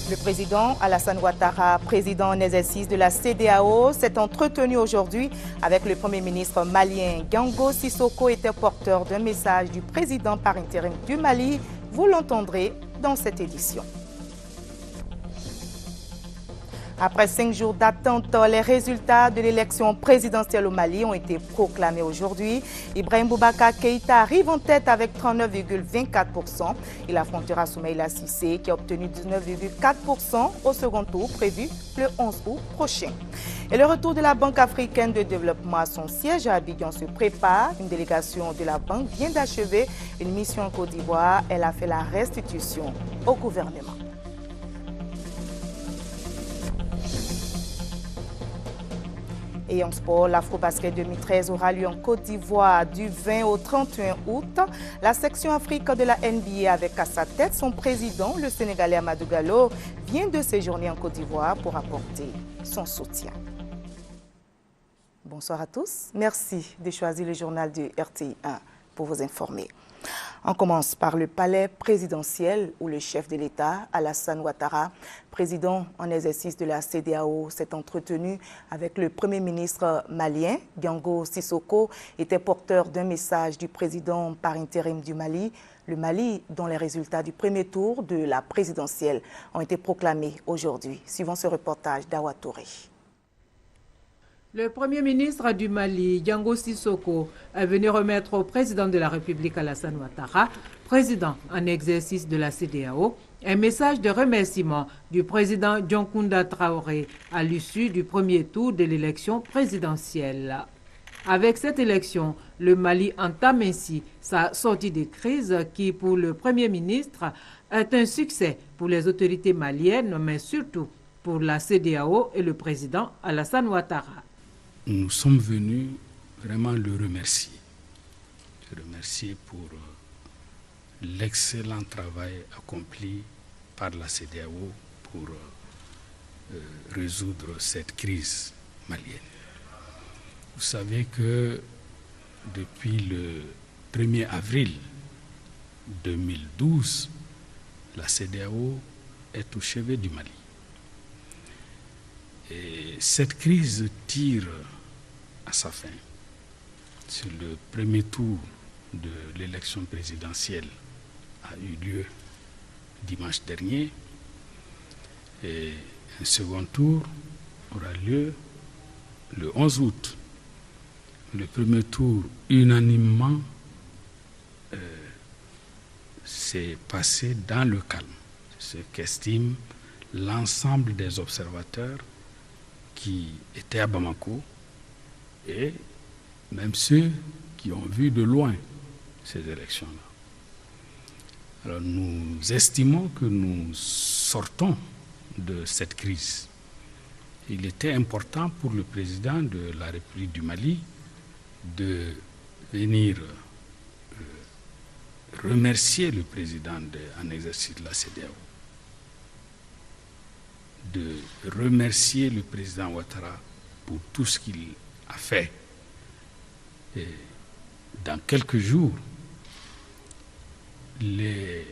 Le président Alassane Ouattara, président en exercice de la CEDEAO, s'est entretenu aujourd'hui avec le premier ministre malien. Gango Sissoko était porteur d'un message du président par intérim du Mali. Vous l'entendrez dans cette édition. Après 5 jours d'attente, les résultats de l'élection présidentielle au Mali ont été proclamés aujourd'hui. Ibrahim Boubacar Keïta arrive en tête avec 39,24%. Il affrontera Soumaïla Cissé qui a obtenu 19,4% au second tour prévu le 11 août prochain. Et le retour de la Banque africaine de développement à son siège à Abidjan se prépare. Une délégation de la banque vient d'achever une mission en Côte d'Ivoire. Elle a fait la restitution au gouvernement. Et en sport, l'Afro-Basket 2013 aura lieu en Côte d'Ivoire du 20 au 31 août. La section Afrique de la NBA avec à sa tête son président, le Sénégalais Amadou Gallo, vient de séjourner en Côte d'Ivoire pour apporter son soutien. Bonsoir à tous. Merci de choisir le journal du RTI 1 pour vous informer. On commence par le palais présidentiel où le chef de l'État, Alassane Ouattara, président en exercice de la CEDEAO, s'est entretenu avec le premier ministre malien. Gango Sissoko était porteur d'un message du président par intérim du Mali. Le Mali, dont les résultats du premier tour de la présidentielle ont été proclamés aujourd'hui. Suivant ce reportage d'Awa Touré. Le Premier ministre du Mali, Gango Sissoko, est venu remettre au président de la République Alassane Ouattara, président en exercice de la CEDEAO, un message de remerciement du président Dioncounda Traoré à l'issue du premier tour de l'élection présidentielle. Avec cette élection, le Mali entame ainsi sa sortie de crise qui, pour le Premier ministre, est un succès pour les autorités maliennes, mais surtout pour la CEDEAO et le président Alassane Ouattara. Nous sommes venus vraiment le remercier. Le remercier pour l'excellent travail accompli par la CEDEAO pour résoudre cette crise malienne. Vous savez que depuis le 1er avril 2012, la CEDEAO est au chevet du Mali. Et cette crise tire à sa fin. Sur le premier tour de l'élection présidentielle a eu lieu dimanche dernier et un second tour aura lieu le 11 août. Le premier tour, unanimement, s'est passé dans le calme. C'est ce qu'estime l'ensemble des observateurs qui étaient à Bamako et même ceux qui ont vu de loin ces élections-là. Alors nous estimons que nous sortons de cette crise. Il était important pour le président de la République du Mali de venir remercier le président en exercice de la CEDEAO, de remercier le président Ouattara pour tout ce qu'il a fait. Et dans quelques jours, les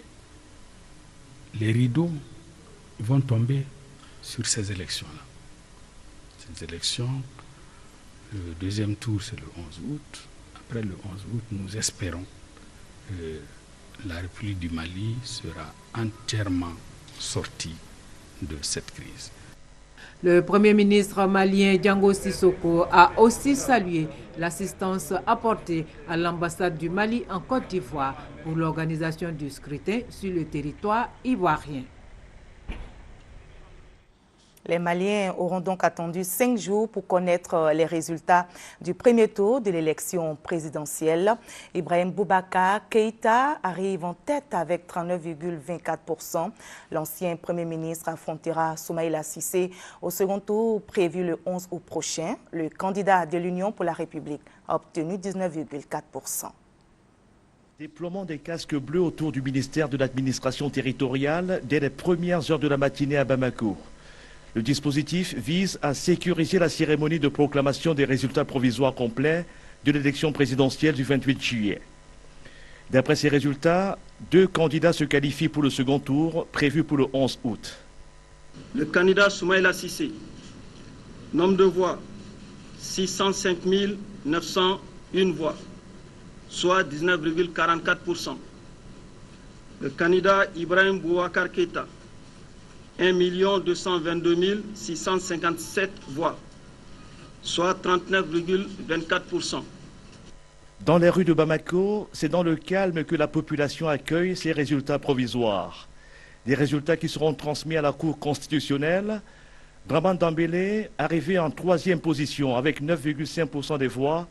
rideaux vont tomber sur ces élections-là. Ces élections, le deuxième tour, c'est le 11 août. Après le 11 août, nous espérons que la République du Mali sera entièrement sortie de cette crise. Le Premier ministre malien Gango Sissoko a aussi salué l'assistance apportée à l'ambassade du Mali en Côte d'Ivoire pour l'organisation du scrutin sur le territoire ivoirien. Les Maliens auront donc attendu 5 jours pour connaître les résultats du premier tour de l'élection présidentielle. Ibrahim Boubacar Keïta arrive en tête avec 39,24%. L'ancien Premier ministre affrontera Soumaïla Cissé au second tour prévu le 11 août prochain. Le candidat de l'Union pour la République a obtenu 19,4%. Déploiement des casques bleus autour du ministère de l'administration territoriale dès les premières heures de la matinée à Bamako. Le dispositif vise à sécuriser la cérémonie de proclamation des résultats provisoires complets de l'élection présidentielle du 28 juillet. D'après ces résultats, 2 candidats se qualifient pour le second tour, prévu pour le 11 août. Le candidat Soumaïla Cissé, nombre de voix 605 901 voix, soit 19,44%. Le candidat Ibrahim Boubacar Keïta, 1 222 657 voix, soit 39,24%. Dans les rues de Bamako, c'est dans le calme que la population accueille ces résultats provisoires. Des résultats qui seront transmis à la Cour constitutionnelle. Dramane Dembélé, arrivé en 3e position avec 9,5% des voix,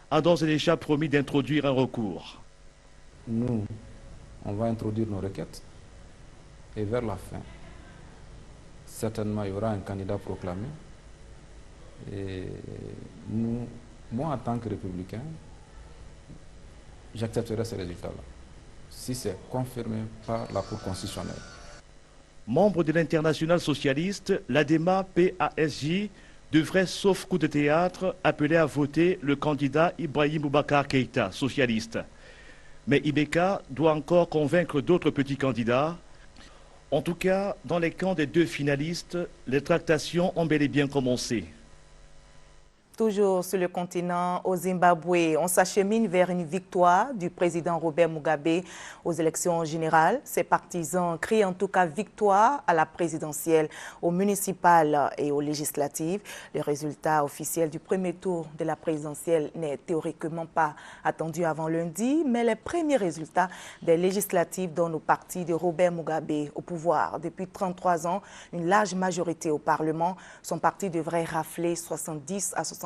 a d'ores et déjà promis d'introduire un recours. Nous, on va introduire nos requêtes et vers la fin, certainement il y aura un candidat proclamé. Et nous, moi en tant que républicain, j'accepterai ces résultats-là, si c'est confirmé par la Cour constitutionnelle. Membre de l'Internationale socialiste, l'ADEMA PASJ devrait, sauf coup de théâtre, appeler à voter le candidat Ibrahim Boubacar Keïta, socialiste. Mais Ibeka doit encore convaincre d'autres petits candidats. En tout cas, dans les camps des 2 finalistes, les tractations ont bel et bien commencé. Toujours sur le continent, au Zimbabwe, on s'achemine vers une victoire du président Robert Mugabe aux élections générales. Ses partisans crient en tout cas victoire à la présidentielle, aux municipales et aux législatives. Le résultat officiel du premier tour de la présidentielle n'est théoriquement pas attendu avant lundi, mais les premiers résultats des législatives donnent au parti de Robert Mugabe au pouvoir. Depuis 33 ans, une large majorité au Parlement. Son parti devrait rafler 70 à 75%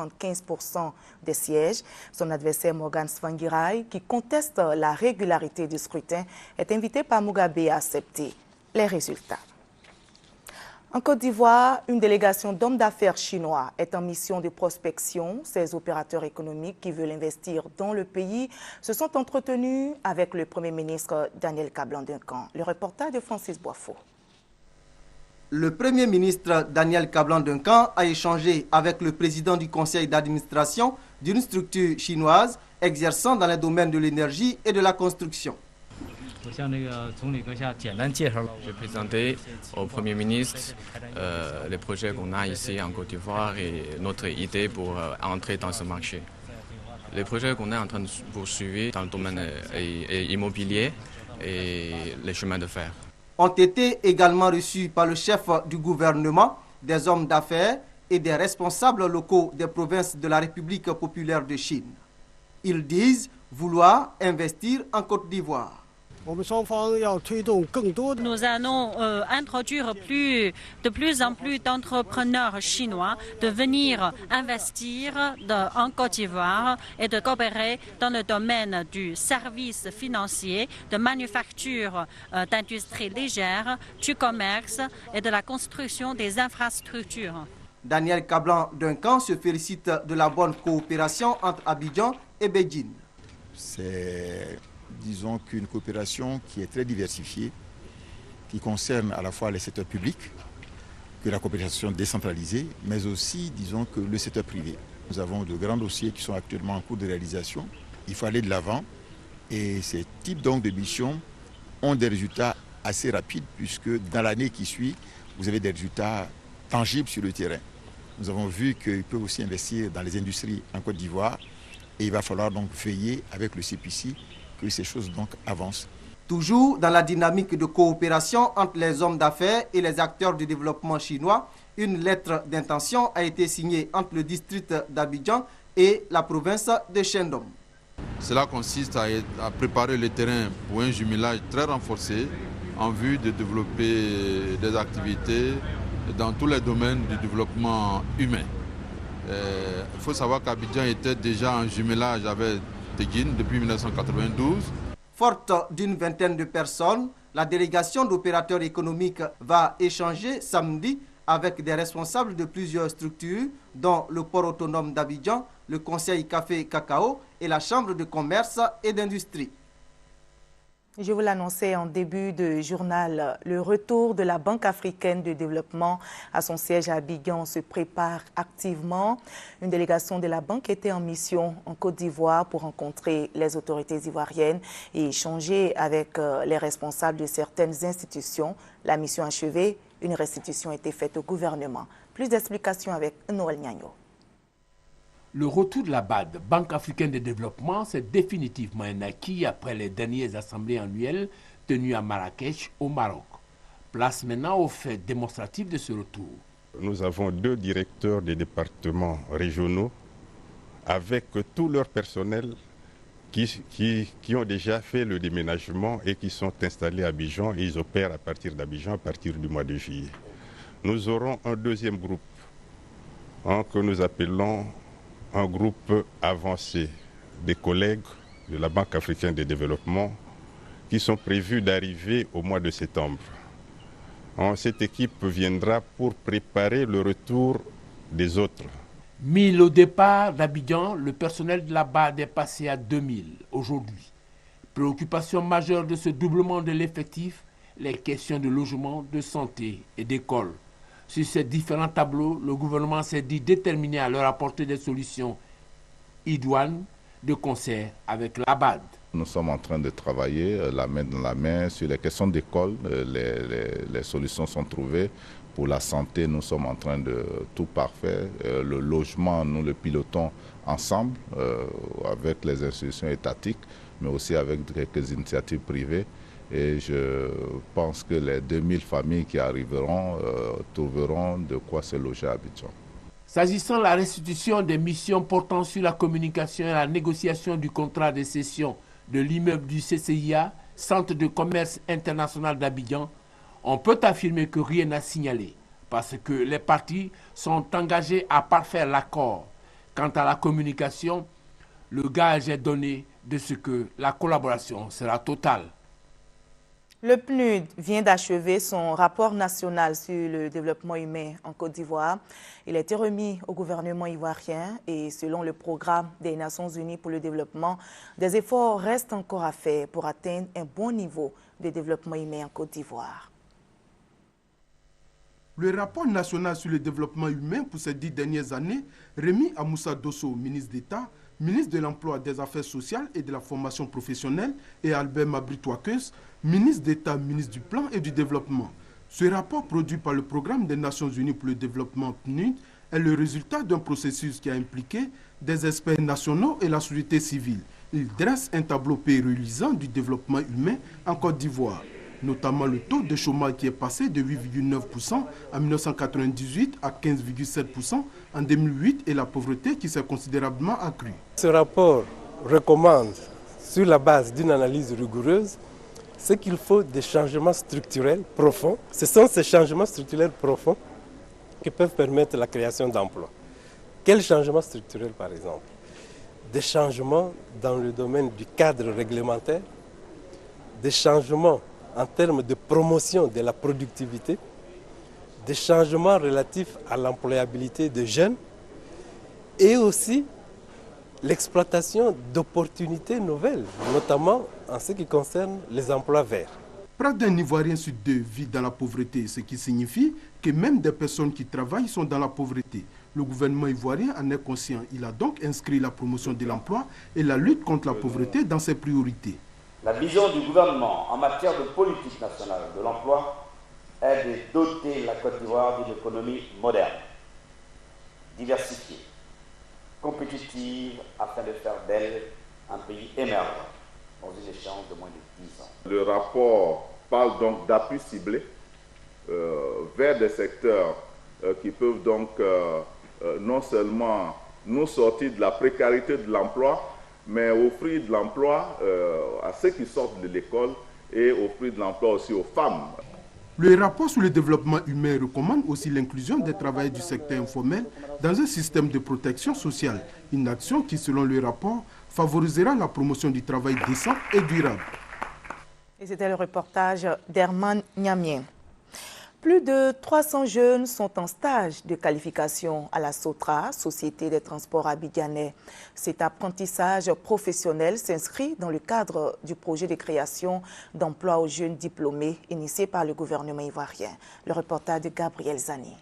des sièges. Son adversaire Morgan Tsvangirai, qui conteste la régularité du scrutin, est invité par Mugabe à accepter les résultats. En Côte d'Ivoire, une délégation d'hommes d'affaires chinois est en mission de prospection. Ces opérateurs économiques qui veulent investir dans le pays se sont entretenus avec le Premier ministre Daniel Kablan-Duncan. Le reportage de Francis Boifo. Le Premier ministre Daniel Kablan-Duncan a échangé avec le président du conseil d'administration d'une structure chinoise exerçant dans les domaines de l'énergie et de la construction. J'ai présenté au Premier ministre les projets qu'on a ici en Côte d'Ivoire et notre idée pour entrer dans ce marché. Les projets qu'on est en train de poursuivre dans le domaine immobilier et les chemins de fer ont été également reçus par le chef du gouvernement, des hommes d'affaires et des responsables locaux des provinces de la République populaire de Chine. Ils disent vouloir investir en Côte d'Ivoire. Nous allons introduire de plus en plus d'entrepreneurs chinois de venir investir en Côte d'Ivoire et de coopérer dans le domaine du service financier, de manufacture, d'industrie légère, du commerce et de la construction des infrastructures. Daniel Kablan-Duncan se félicite de la bonne coopération entre Abidjan et Beijing. C'est, disons, qu'une coopération qui est très diversifiée, qui concerne à la fois les secteurs publics, que la coopération décentralisée, mais aussi, disons, que le secteur privé. Nous avons de grands dossiers qui sont actuellement en cours de réalisation. Il faut aller de l'avant et ces types donc de missions ont des résultats assez rapides puisque dans l'année qui suit, vous avez des résultats tangibles sur le terrain. Nous avons vu qu'ils peuvent aussi investir dans les industries en Côte d'Ivoire et il va falloir donc veiller avec le CPC que ces choses donc avancent. Toujours dans la dynamique de coopération entre les hommes d'affaires et les acteurs du développement chinois, une lettre d'intention a été signée entre le district d'Abidjan et la province de Shandong. Cela consiste à préparer le terrain pour un jumelage très renforcé en vue de développer des activités dans tous les domaines du développement humain. Il faut savoir qu'Abidjan était déjà en jumelage avec Teguine depuis 1992. Forte d'une vingtaine de personnes, la délégation d'opérateurs économiques va échanger samedi avec des responsables de plusieurs structures, dont le port autonome d'Abidjan, le conseil café-cacao et la chambre de commerce et d'industrie. Je vous l'annonçais en début de journal, le retour de la Banque africaine de développement à son siège à Abidjan se prépare activement. Une délégation de la banque était en mission en Côte d'Ivoire pour rencontrer les autorités ivoiriennes et échanger avec les responsables de certaines institutions. La mission achevée, Une restitution a été faite au gouvernement. Plus d'explications avec Noël Nyagno. Le retour de la BAD, Banque africaine de développement, c'est définitivement un acquis après les dernières assemblées annuelles tenues à Marrakech, au Maroc. Place maintenant au fait démonstratif de ce retour. Nous avons 2 directeurs des départements régionaux avec tout leur personnel qui ont déjà fait le déménagement et qui sont installés à Abidjan. Ils opèrent à partir d'Abidjan à partir du mois de juillet. Nous aurons un deuxième groupe que nous appelons un groupe avancé des collègues de la Banque africaine de développement qui sont prévus d'arriver au mois de septembre. Cette équipe viendra pour préparer le retour des autres. 1000 au départ d'Abidjan, le personnel de la BAD est passé à 2000 aujourd'hui. Préoccupation majeure de ce doublement de l'effectif, les questions de logement, de santé et d'école. Sur ces différents tableaux, le gouvernement s'est dit déterminé à leur apporter des solutions idoines de concert avec la BAD. Nous sommes en train de travailler la main dans la main sur les questions d'école. Les solutions sont trouvées. Pour la santé, nous sommes en train de tout parfaire. Le logement, nous le pilotons ensemble avec les institutions étatiques, mais aussi avec quelques initiatives privées. Et je pense que les 2000 familles qui arriveront trouveront de quoi se loger à Abidjan. S'agissant de la restitution des missions portant sur la communication et la négociation du contrat de cession de l'immeuble du CCIA, Centre de commerce international d'Abidjan, on peut affirmer que rien n'a signalé parce que les parties sont engagées à parfaire l'accord. Quant à la communication, le gage est donné de ce que la collaboration sera totale. Le PNUD vient d'achever son rapport national sur le développement humain en Côte d'Ivoire. Il a été remis au gouvernement ivoirien et selon le programme des Nations Unies pour le développement, des efforts restent encore à faire pour atteindre un bon niveau de développement humain en Côte d'Ivoire. Le rapport national sur le développement humain pour ces 10 dernières années, remis à Moussa Dosso, ministre d'État, ministre de l'Emploi, des Affaires sociales et de la formation professionnelle, et Albert Mabry-Touakeus, ministre d'État, ministre du Plan et du Développement. Ce rapport produit par le Programme des Nations Unies pour le développement PNUD est le résultat d'un processus qui a impliqué des experts nationaux et la société civile. Il dresse un tableau pérennisant du développement humain en Côte d'Ivoire, notamment le taux de chômage qui est passé de 8,9% en 1998 à 15,7% en 2008 et la pauvreté qui s'est considérablement accrue. Ce rapport recommande, sur la base d'une analyse rigoureuse, ce qu'il faut des changements structurels profonds. Ce sont ces changements structurels profonds qui peuvent permettre la création d'emplois. Quels changements structurels, par exemple? Des changements dans le domaine du cadre réglementaire, des changements en termes de promotion de la productivité, des changements relatifs à l'employabilité des jeunes et aussi l'exploitation d'opportunités nouvelles, notamment en ce qui concerne les emplois verts. Près d'un Ivoirien sur 2 vit dans la pauvreté, ce qui signifie que même des personnes qui travaillent sont dans la pauvreté. Le gouvernement ivoirien en est conscient. Il a donc inscrit la promotion de l'emploi et la lutte contre la pauvreté dans ses priorités. La vision du gouvernement en matière de politique nationale de l'emploi est de doter la Côte d'Ivoire d'une économie moderne, diversifiée, compétitive, afin de faire d'elle un pays émergent dans une échéance de moins de 10 ans. Le rapport parle donc d'appui ciblé vers des secteurs qui peuvent donc non seulement nous sortir de la précarité de l'emploi, mais offrir de l'emploi à ceux qui sortent de l'école et offrir de l'emploi aussi aux femmes. Le rapport sur le développement humain recommande aussi l'inclusion des travailleurs du secteur informel dans un système de protection sociale, une action qui, selon le rapport, favorisera la promotion du travail décent et durable. Et c'était le reportage d'Herman Nyamien. Plus de 300 jeunes sont en stage de qualification à la SOTRA, Société des transports abidjanais. Cet apprentissage professionnel s'inscrit dans le cadre du projet de création d'emplois aux jeunes diplômés initié par le gouvernement ivoirien. Le reportage de Gabriel Zani.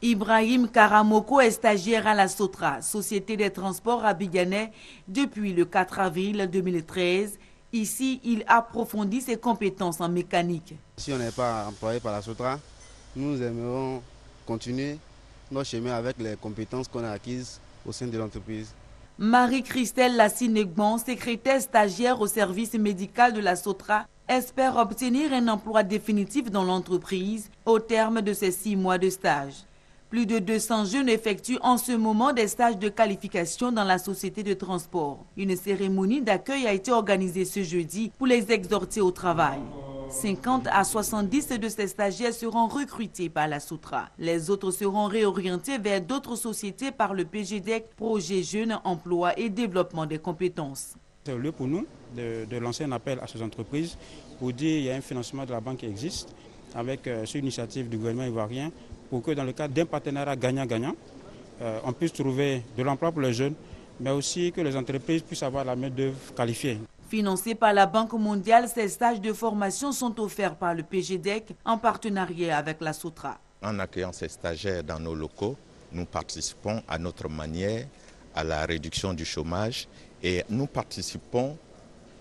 Ibrahim Karamoko est stagiaire à la SOTRA, Société des transports abidjanais, depuis le 4 avril 2013. Ici, il approfondit ses compétences en mécanique. Si on n'est pas employé par la SOTRA, nous aimerons continuer notre chemin avec les compétences qu'on a acquises au sein de l'entreprise. Marie-Christelle Lassine-Gbon, secrétaire stagiaire au service médical de la SOTRA, espère obtenir un emploi définitif dans l'entreprise au terme de ses 6 mois de stage. Plus de 200 jeunes effectuent en ce moment des stages de qualification dans la société de transport. Une cérémonie d'accueil a été organisée ce jeudi pour les exhorter au travail. 50 à 70 de ces stagiaires seront recrutés par la SOTRA. Les autres seront réorientés vers d'autres sociétés par le PGDEC, Projet Jeunes, Emploi et Développement des compétences. C'est le lieu pour nous de lancer un appel à ces entreprises pour dire qu'il y a un financement de la banque qui existe avec cette initiative du gouvernement ivoirien pour que dans le cadre d'un partenariat gagnant-gagnant, on puisse trouver de l'emploi pour les jeunes, mais aussi que les entreprises puissent avoir la main-d'œuvre qualifiée. Financés par la Banque mondiale, ces stages de formation sont offerts par le PGDEC en partenariat avec la SOTRA. En accueillant ces stagiaires dans nos locaux, nous participons à notre manière à la réduction du chômage et nous participons,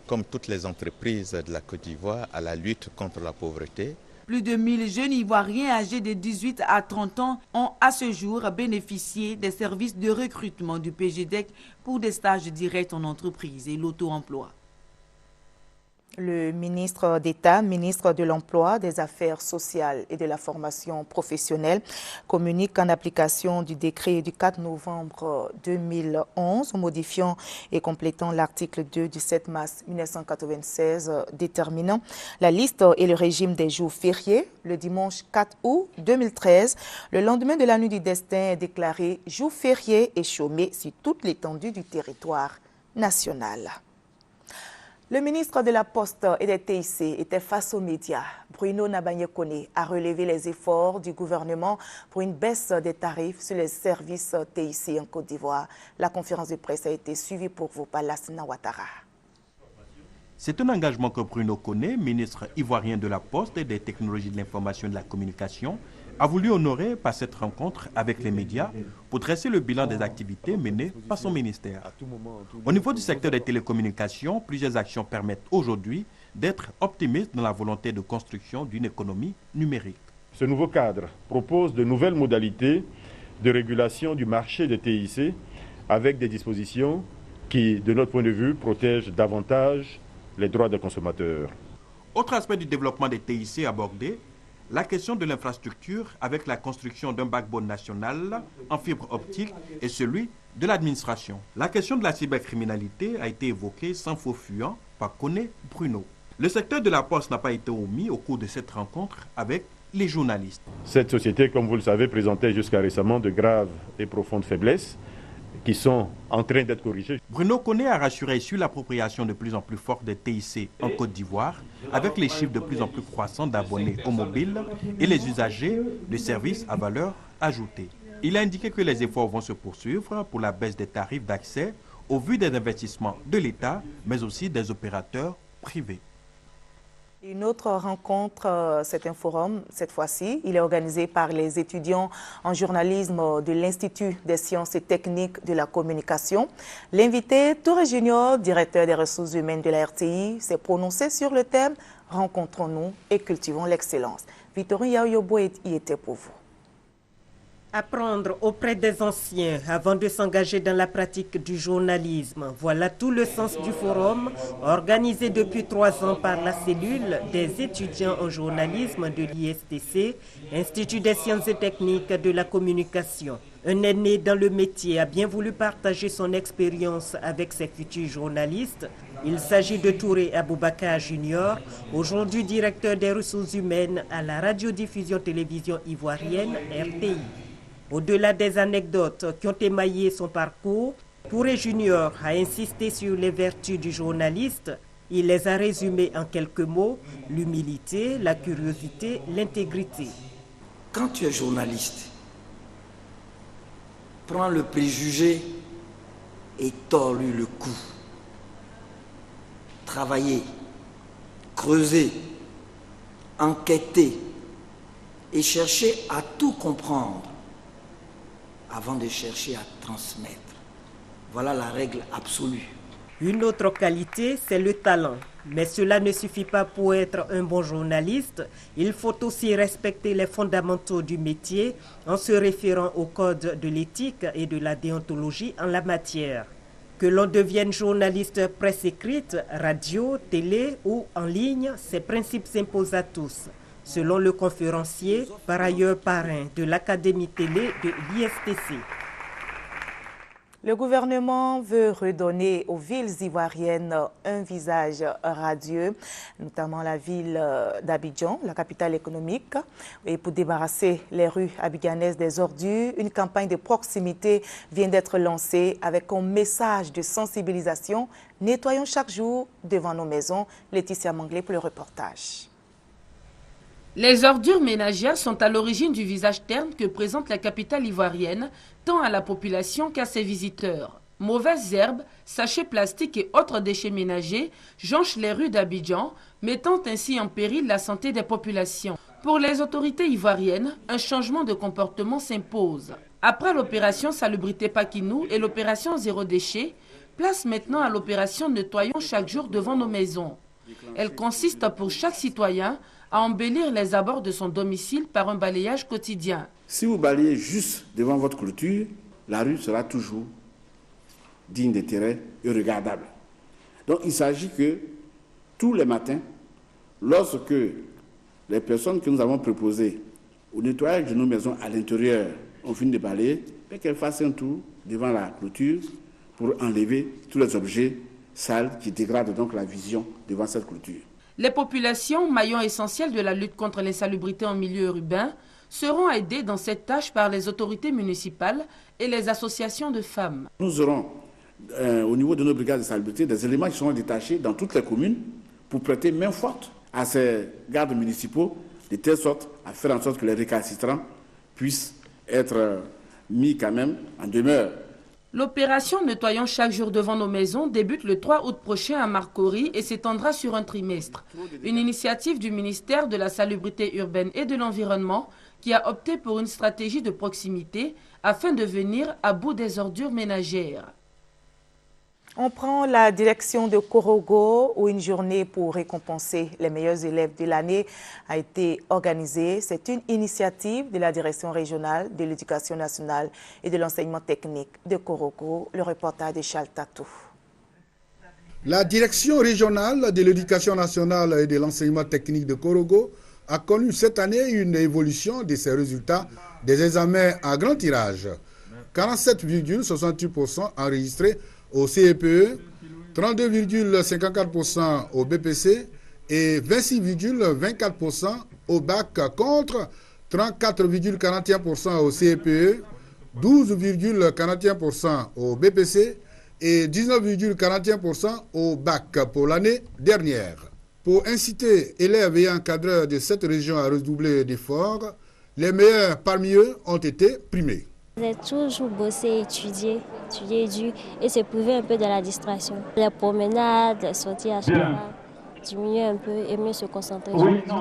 comme toutes les entreprises de la Côte d'Ivoire, à la lutte contre la pauvreté. Plus de 1000 jeunes Ivoiriens âgés de 18 à 30 ans ont à ce jour bénéficié des services de recrutement du PGDEC pour des stages directs en entreprise et l'auto-emploi. Le ministre d'État, ministre de l'Emploi, des Affaires sociales et de la formation professionnelle communique en application du décret du 4 novembre 2011 modifiant et complétant l'article 2 du 7 mars 1996 déterminant la liste et le régime des jours fériés. Le dimanche 4 août 2013, le lendemain de la nuit du destin est déclaré jour férié et chômé sur toute l'étendue du territoire national. Le ministre de la Poste et des TIC était face aux médias. Bruno Nabanye-Koné a relevé les efforts du gouvernement pour une baisse des tarifs sur les services TIC en Côte d'Ivoire. La conférence de presse a été suivie pour vous par Lassina Ouattara. C'est un engagement que Bruno Koné, ministre ivoirien de la Poste et des technologies de l'information et de la communication, a voulu honorer par cette rencontre avec les médias pour dresser le bilan des activités menées par son ministère. Au niveau du secteur des télécommunications, plusieurs actions permettent aujourd'hui d'être optimiste dans la volonté de construction d'une économie numérique. Ce nouveau cadre propose de nouvelles modalités de régulation du marché des TIC avec des dispositions qui, de notre point de vue, protègent davantage les droits des consommateurs. Autre aspect du développement des TIC abordé, la question de l'infrastructure avec la construction d'un backbone national en fibre optique et celui de l'administration. La question de la cybercriminalité a été évoquée sans faux fuyant par Koné Bruno. Le secteur de la Poste n'a pas été omis au cours de cette rencontre avec les journalistes. Cette société, comme vous le savez, présentait jusqu'à récemment de graves et profondes faiblesses qui sont en train d'être corrigées. Bruno Koné a rassuré sur l'appropriation de plus en plus forte des TIC en Côte d'Ivoire, avec les chiffres de plus en plus croissants d'abonnés au mobile et les usagers de services à valeur ajoutée. Il a indiqué que les efforts vont se poursuivre pour la baisse des tarifs d'accès au vu des investissements de l'État, mais aussi des opérateurs privés. Une autre rencontre, c'est un forum, cette fois-ci. Il est organisé par les étudiants en journalisme de l'Institut des sciences et techniques de la communication. L'invité, Touré Junior, directeur des ressources humaines de la RTI, s'est prononcé sur le thème « Rencontrons-nous et cultivons l'excellence ». Victorine Yaoyobo y était pour vous. Apprendre auprès des anciens avant de s'engager dans la pratique du journalisme. Voilà tout le sens du forum organisé depuis 3 ans par la cellule des étudiants en journalisme de l'ISTC, Institut des sciences et techniques de la communication. Un aîné dans le métier a bien voulu partager son expérience avec ses futurs journalistes. Il s'agit de Touré Aboubakar Junior, aujourd'hui directeur des ressources humaines à la radiodiffusion télévision ivoirienne RTI. Au-delà des anecdotes qui ont émaillé son parcours, Touré Junior a insisté sur les vertus du journaliste. Il les a résumées en quelques mots: l'humilité, la curiosité, l'intégrité. Quand tu es journaliste, prends le préjugé et tords-lui le cou. Travailler, creuser, enquêter et chercher à tout comprendre avant de chercher à transmettre. Voilà la règle absolue. Une autre qualité, c'est le talent. Mais cela ne suffit pas pour être un bon journaliste. Il faut aussi respecter les fondamentaux du métier en se référant au code de l'éthique et de la déontologie en la matière. Que l'on devienne journaliste presse écrite, radio, télé ou en ligne, ces principes s'imposent à tous. Selon le conférencier, par ailleurs parrain de l'Académie télé de l'ISTC. Le gouvernement veut redonner aux villes ivoiriennes un visage radieux, notamment la ville d'Abidjan, la capitale économique. Et pour débarrasser les rues abidjanaises des ordures, une campagne de proximité vient d'être lancée avec un message de sensibilisation. Nettoyons chaque jour devant nos maisons. Laetitia Manglé pour le reportage. Les ordures ménagères sont à l'origine du visage terne que présente la capitale ivoirienne, tant à la population qu'à ses visiteurs. Mauvaises herbes, sachets plastiques et autres déchets ménagers jonchent les rues d'Abidjan, mettant ainsi en péril la santé des populations. Pour les autorités ivoiriennes, un changement de comportement s'impose. Après l'opération Salubrité Pakinou et l'opération Zéro Déchet, place maintenant à l'opération Nettoyons chaque jour devant nos maisons. Elle consiste pour chaque citoyen à embellir les abords de son domicile par un balayage quotidien. Si vous balayez juste devant votre clôture, la rue sera toujours digne d'intérêt et regardable. Donc il s'agit que tous les matins, lorsque les personnes que nous avons proposées au nettoyage de nos maisons à l'intérieur ont fini de balayer, qu'elles fassent un tour devant la clôture pour enlever tous les objets sales qui dégradent donc la vision devant cette clôture. Les populations, maillons essentiels de la lutte contre l'insalubrité en milieu urbain, seront aidées dans cette tâche par les autorités municipales et les associations de femmes. Nous aurons, au niveau de nos brigades de salubrité, des éléments qui seront détachés dans toutes les communes pour prêter main forte à ces gardes municipaux, de telle sorte à faire en sorte que les récalcitrants puissent être mis quand même en demeure. L'opération Nettoyons chaque jour devant nos maisons débute le 3 août prochain à Marcory et s'étendra sur un trimestre. Une initiative du ministère de la Salubrité urbaine et de l'Environnement qui a opté pour une stratégie de proximité afin de venir à bout des ordures ménagères. On prend la direction de Korogo où une journée pour récompenser les meilleurs élèves de l'année a été organisée. C'est une initiative de la direction régionale de l'éducation nationale et de l'enseignement technique de Korogo. Le reportage de Charles Tatou. La direction régionale de l'éducation nationale et de l'enseignement technique de Korogo a connu cette année une évolution de ses résultats des examens à grand tirage. 47,68% enregistrés au CEPE, 32,54% au BPC et 26,24% au bac contre 34,41% au CEPE, 12,41% au BPC et 19,41% au bac pour l'année dernière. Pour inciter élèves et encadreurs de cette région à redoubler d'efforts, les meilleurs parmi eux ont été primés. J'ai toujours bossé, étudié et se priver un peu de la distraction. Les promenades, les sorties à soir, diminuer un peu et mieux se concentrer sur les études.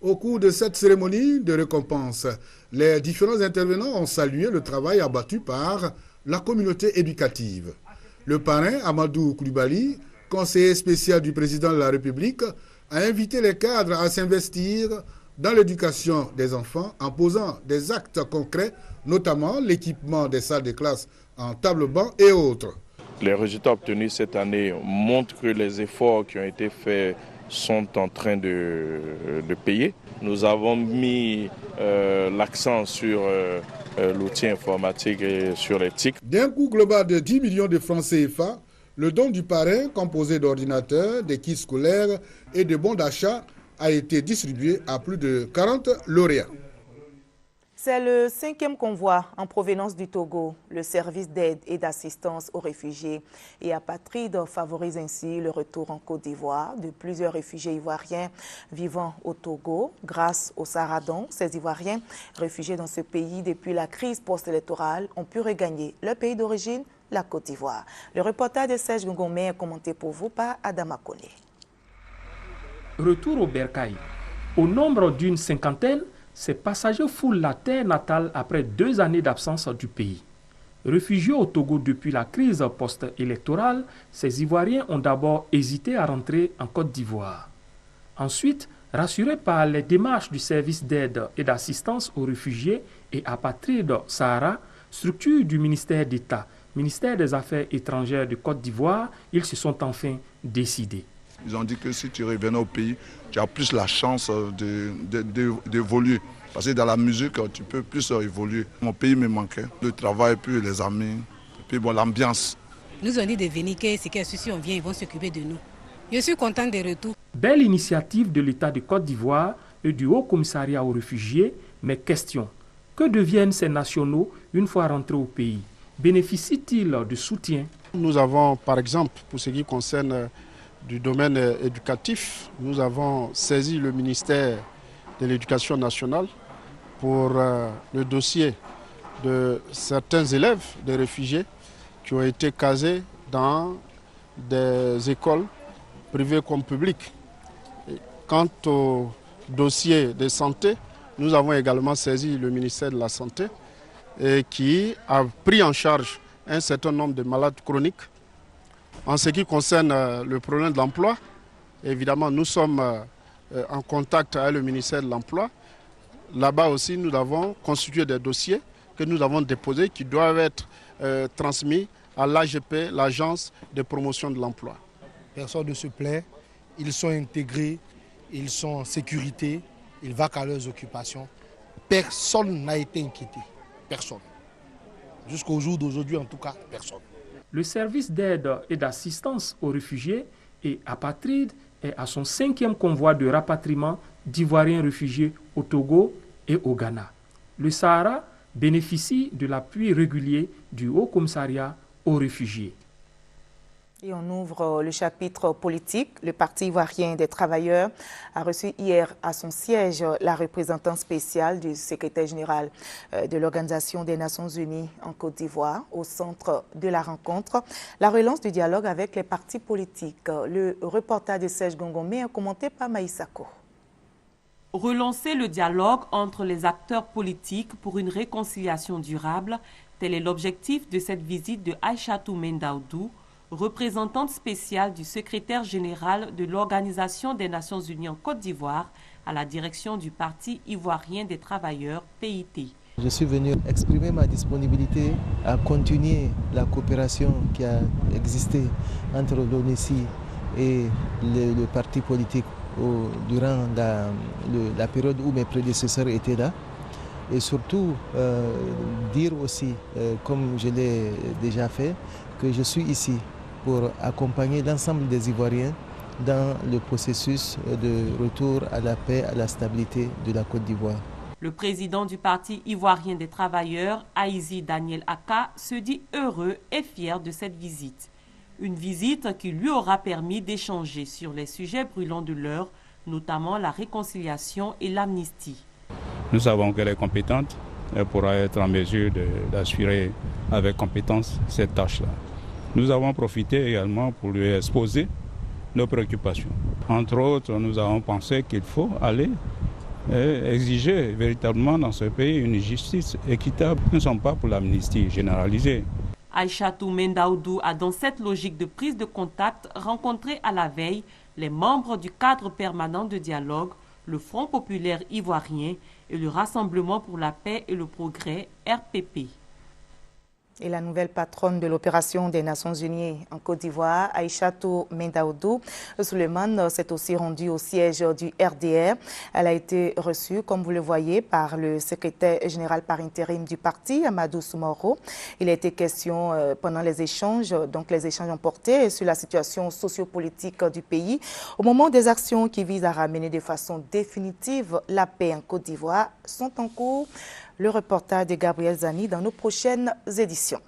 Au cours de cette cérémonie de récompense, les différents intervenants ont salué le travail abattu par la communauté éducative. Le parrain, Amadou Koulibaly, conseiller spécial du président de la République, a invité les cadres à s'investir dans l'éducation des enfants en posant des actes concrets, notamment l'équipement des salles de classe en table-banc et autres. Les résultats obtenus cette année montrent que les efforts qui ont été faits sont en train de payer. Nous avons mis l'accent sur l'outil informatique et sur l'éthique. D'un coût global de 10 millions de francs CFA, le don du parrain, composé d'ordinateurs, de kits scolaires et de bons d'achat, a été distribué à plus de 40 lauréats. C'est le 5e convoi en provenance du Togo. Le service d'aide et d'assistance aux réfugiés et apatrides favorise ainsi le retour en Côte d'Ivoire de plusieurs réfugiés ivoiriens vivant au Togo. Grâce au Saradon, ces Ivoiriens réfugiés dans ce pays depuis la crise post-électorale ont pu regagner leur pays d'origine, la Côte d'Ivoire. Le reportage de Serge Ngomé est commenté pour vous par Adama Kone. Retour au Bercail. Au nombre d'une cinquantaine, ces passagers foulent la terre natale après 2 années d'absence du pays. Réfugiés au Togo depuis la crise post-électorale, ces Ivoiriens ont d'abord hésité à rentrer en Côte d'Ivoire. Ensuite, rassurés par les démarches du service d'aide et d'assistance aux réfugiés et apatrides Sahara, structure du ministère d'État, ministère des Affaires étrangères de Côte d'Ivoire, ils se sont enfin décidés. Ils ont dit que si tu revenais au pays, tu as plus la chance d'évoluer. Parce que dans la musique, tu peux plus évoluer. Mon pays me manquait, le travail, puis les amis, puis bon, l'ambiance. Ils nous ont dit de venir, que c'est que si on vient, ils vont s'occuper de nous. Je suis content des retours. Belle initiative de l'État de Côte d'Ivoire et du Haut Commissariat aux réfugiés, mais question, que deviennent ces nationaux une fois rentrés au pays? Bénéficient-ils de soutien? Nous avons, par exemple, pour ce qui concerne du domaine éducatif, nous avons saisi le ministère de l'Éducation nationale pour le dossier de certains élèves, des réfugiés, qui ont été casés dans des écoles privées comme publiques. Et quant au dossier de santé, nous avons également saisi le ministère de la Santé et qui a pris en charge un certain nombre de malades chroniques. En ce qui concerne le problème de l'emploi, évidemment, nous sommes en contact avec le ministère de l'Emploi. Là-bas aussi, nous avons constitué des dossiers que nous avons déposés qui doivent être transmis à l'AGP, l'Agence de promotion de l'emploi. Personne ne se plaint, ils sont intégrés, ils sont en sécurité, ils vont à leurs occupations. Personne n'a été inquiété, personne. Jusqu'au jour d'aujourd'hui, en tout cas, personne. Le service d'aide et d'assistance aux réfugiés et apatrides est à son 5e convoi de rapatriement d'Ivoiriens réfugiés au Togo et au Ghana. Le Sahara bénéficie de l'appui régulier du Haut Commissariat aux réfugiés. Et on ouvre le chapitre politique. Le Parti ivoirien des travailleurs a reçu hier à son siège la représentante spéciale du secrétaire général de l'Organisation des Nations Unies en Côte d'Ivoire. Au centre de la rencontre, la relance du dialogue avec les partis politiques. Le reportage de Serge Gongomé est commenté par Maïsako. Relancer le dialogue entre les acteurs politiques pour une réconciliation durable, tel est l'objectif de cette visite de Aïchatou Mendaoudou, représentante spéciale du secrétaire général de l'Organisation des Nations Unies en Côte d'Ivoire à la direction du Parti ivoirien des travailleurs, PIT. Je suis venu exprimer ma disponibilité à continuer la coopération qui a existé entre l'ONESI et le parti politique durant la période où mes prédécesseurs étaient là. Et surtout dire aussi, comme je l'ai déjà fait, que je suis ici pour accompagner l'ensemble des Ivoiriens dans le processus de retour à la paix, à la stabilité de la Côte d'Ivoire. Le président du Parti ivoirien des travailleurs, Aïzi Daniel Aka, se dit heureux et fier de cette visite. Une visite qui lui aura permis d'échanger sur les sujets brûlants de l'heure, notamment la réconciliation et l'amnistie. Nous savons qu'elle est compétente, elle pourra être en mesure d'assurer avec compétence cette tâche-là. Nous avons profité également pour lui exposer nos préoccupations. Entre autres, nous avons pensé qu'il faut aller exiger véritablement dans ce pays une justice équitable. Nous ne sommes pas pour l'amnistie généralisée. Aïchatou Mendaoudou a dans cette logique de prise de contact rencontré à la veille les membres du cadre permanent de dialogue, le Front populaire ivoirien et le Rassemblement pour la paix et le progrès, RPP. Et la nouvelle patronne de l'opération des Nations Unies en Côte d'Ivoire, Aïchatou Mendaoudou Souleymane, s'est aussi rendue au siège du RDR. Elle a été reçue, comme vous le voyez, par le secrétaire général par intérim du parti, Amadou Soumoro. Il a été question pendant les échanges, ont porté sur la situation sociopolitique du pays au moment des actions qui visent à ramener de façon définitive la paix en Côte d'Ivoire sont en cours. Le reportage de Gabriel Zani dans nos prochaines éditions.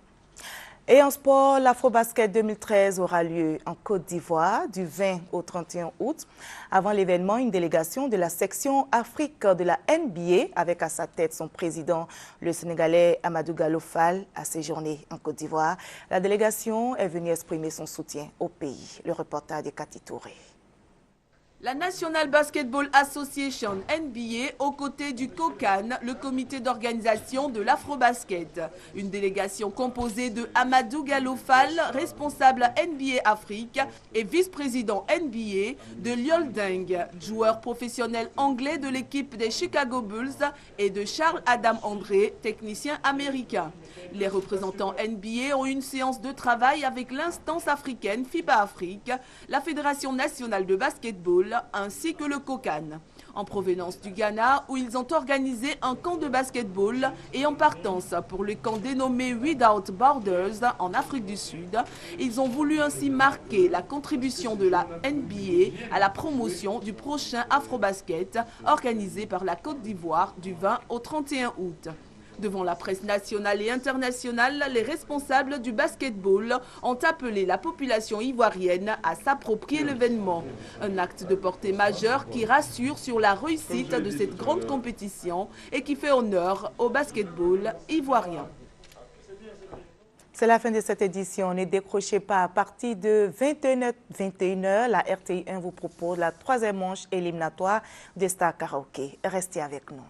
Et en sport, l'Afrobasket 2013 aura lieu en Côte d'Ivoire du 20 au 31 août. Avant l'événement, une délégation de la section Afrique de la NBA, avec à sa tête son président, le Sénégalais Amadou Gallo Fall, a séjourné en Côte d'Ivoire. La délégation est venue exprimer son soutien au pays. Le reportage de Cathy Touré. La National Basketball Association NBA aux côtés du COCAN, le comité d'organisation de l'Afrobasket. Une délégation composée de Amadou Gallo-Fall, responsable NBA Afrique et vice-président NBA, de Liol Deng, joueur professionnel anglais de l'équipe des Chicago Bulls, et de Charles Adam André, technicien américain. Les représentants NBA ont une séance de travail avec l'instance africaine FIBA Afrique, la Fédération nationale de basketball, ainsi que le COCAN. En provenance du Ghana, où ils ont organisé un camp de basketball et en partance pour le camp dénommé Without Borders en Afrique du Sud, ils ont voulu ainsi marquer la contribution de la NBA à la promotion du prochain Afrobasket organisé par la Côte d'Ivoire du 20 au 31 août. Devant la presse nationale et internationale, les responsables du basketball ont appelé la population ivoirienne à s'approprier l'événement. Un acte de portée majeure qui rassure sur la réussite de cette grande compétition et qui fait honneur au basketball ivoirien. C'est la fin de cette édition. Ne décrochez pas. À partir de 21h, la RTI1 vous propose la 3e manche éliminatoire de Star Karaoké. Restez avec nous.